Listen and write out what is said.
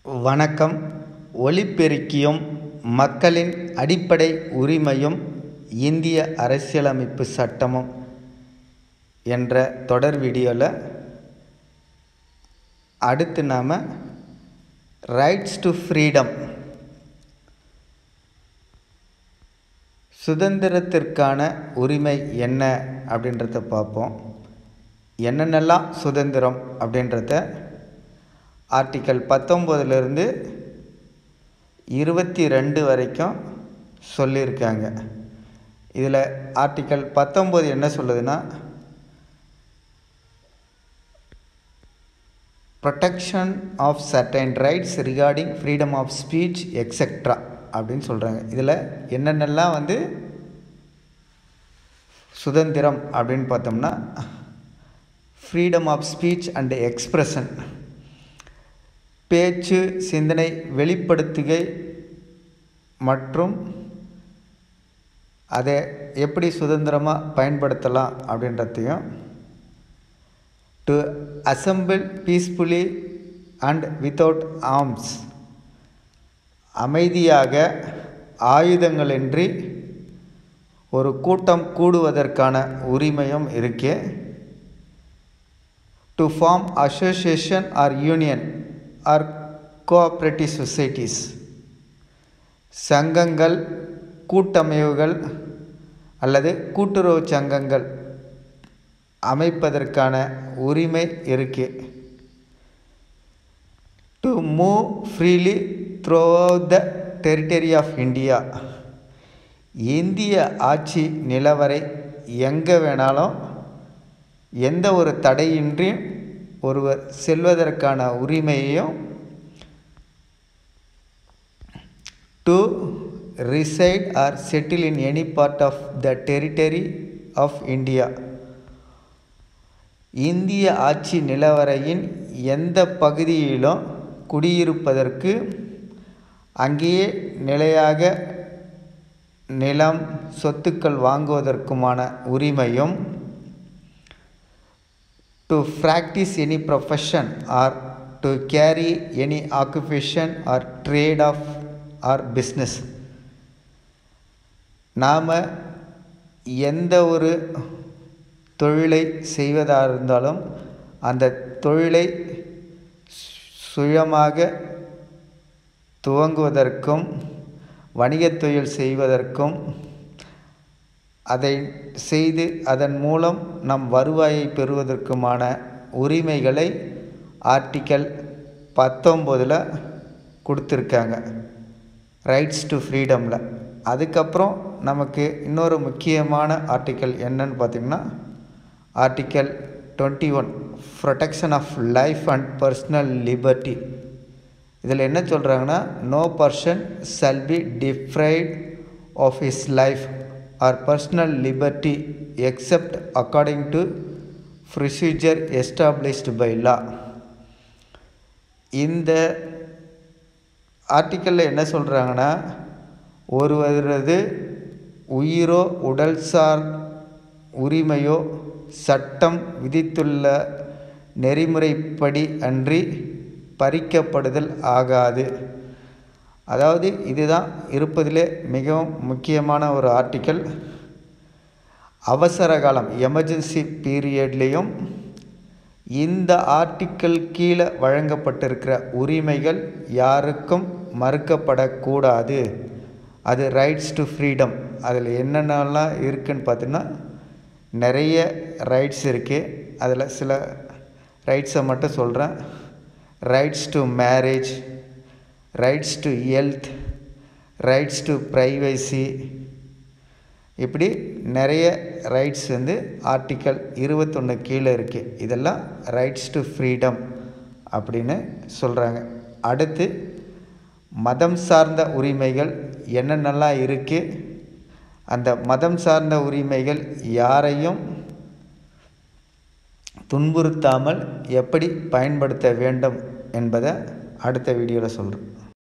வணக்கம். ஒலிபெருக்கியும் மக்களின் அடிப்படை உரிமையும் இந்திய அரசியலமைப்பு சட்டமும் என்ற தொடர் வீடியோவில் அடுத்து நாம் ரைட்ஸ் டு ஃப்ரீடம், சுதந்திரத்திற்கான உரிமை என்ன அப்படின்றத பார்ப்போம். என்னென்னலாம் சுதந்திரம் அப்படின்றத ஆர்டிக்கல் 19 22 வரைக்கும் சொல்லியிருக்காங்க. இதில் ஆர்டிக்கல் 19 என்ன சொல்லுதுன்னா, protection of certain rights regarding freedom of speech etcetera அப்படின்னு சொல்கிறாங்க. இதில் என்னென்னலாம் சுதந்திரம் அப்படின்னு பார்த்தோம்னா, freedom of speech and expression, பேச்சு சிந்தனை வெளிப்படுத்துகை மற்றும் அதை எப்படி சுதந்திரமாக பயன்படுத்தலாம் அப்படின்றதையும், to assemble peacefully and without arms, அமைதியாக ஆயுதங்களின்றி ஒரு கூட்டம் கூடுவதற்கான உரிமையும் இருக்கு. To form association or union or cooperative societies, சங்கங்கள், கூட்டமைவுகள் அல்லது கூட்டுறவு சங்கங்கள் அமைப்பதற்கான உரிமை இருக்கு. To move freely throughout the territory of India, இந்திய ஆட்சி நிலவரை எங்கே வேணாலும் எந்த ஒரு தடையின்றி ஒருவர் செல்வதற்கான உரிமையையும், to reside or settle in any part of the territory of India, இந்திய ஆட்சி நிலவரையின் எந்த பகுதியிலும் குடியிருப்பதற்கு, அங்கேயே நிலையாக நிலம் சொத்துக்கள் வாங்குவதற்குமான உரிமையும், to practice any profession or to carry any occupation or trade of or business, நாம் எந்த ஒரு தொழிலை செய்வதாக இருந்தாலும் அந்த தொழிலை சுயமாக துவங்குவதற்கும் வணிகத் தொழில் செய்வதற்கும், அதை செய்து அதன் மூலம் நம் வருவாயை பெறுவதற்குமான உரிமைகளை ஆர்டிக்கல் 19 கொடுத்துருக்காங்க, ரைட்ஸ் டு ஃப்ரீடமில். அதுக்கப்புறம் நமக்கு இன்னொரு முக்கியமான ஆர்டிக்கல் என்னன்னு பார்த்திங்கன்னா, article 21 protection of life and personal liberty. இதில் என்ன சொல்கிறாங்கன்னா, no person shall be deprived of his life or personal liberty except according to procedure established by law. இந்த ஆர்டிக்கலில் என்ன சொல்கிறாங்கன்னா, ஒருவரது உயிரோ உடல்சார் உரிமையோ சட்டம் விதித்துள்ள நெறிமுறைப்படி அன்றி பறிக்கப்படுதல் ஆகாது. அதாவது இதுதான் இருப்பதிலே மிகவும் முக்கியமான ஒரு ஆர்டிக்கல். அவசர காலம், எமர்ஜென்சி பீரியட்லேயும் இந்த ஆர்டிக்கல் கீழே வழங்கப்பட்டிருக்கிற உரிமைகள் யாருக்கும் மறுக்கப்படக்கூடாது. அது ரைட்ஸ் டு ஃப்ரீடம். அதில் என்னென்னலாம் இருக்குதுன்னு பார்த்தீங்கன்னா, நிறைய ரைட்ஸ் இருக்குது. அதில் சில ரைட்ஸை மட்டும் சொல்கிறேன். Rights to marriage, rights to health, rights to privacy, இப்படி நிறைய ரைட்ஸ் ஆர்டிக்கல் 21 கீழே இருக்குது. இதெல்லாம் ரைட்ஸ் டு ஃப்ரீடம் அப்படின்னு சொல்கிறாங்க. அடுத்து மதம் சார்ந்த உரிமைகள் என்னென்னலாம் இருக்குது, அந்த மதம் சார்ந்த உரிமைகள் யாரையும் துன்புறுத்தாமல் எப்படி பயன்படுத்த வேண்டும் என்பதை அடுத்த வீடியோவில் சொல்கிறேன்.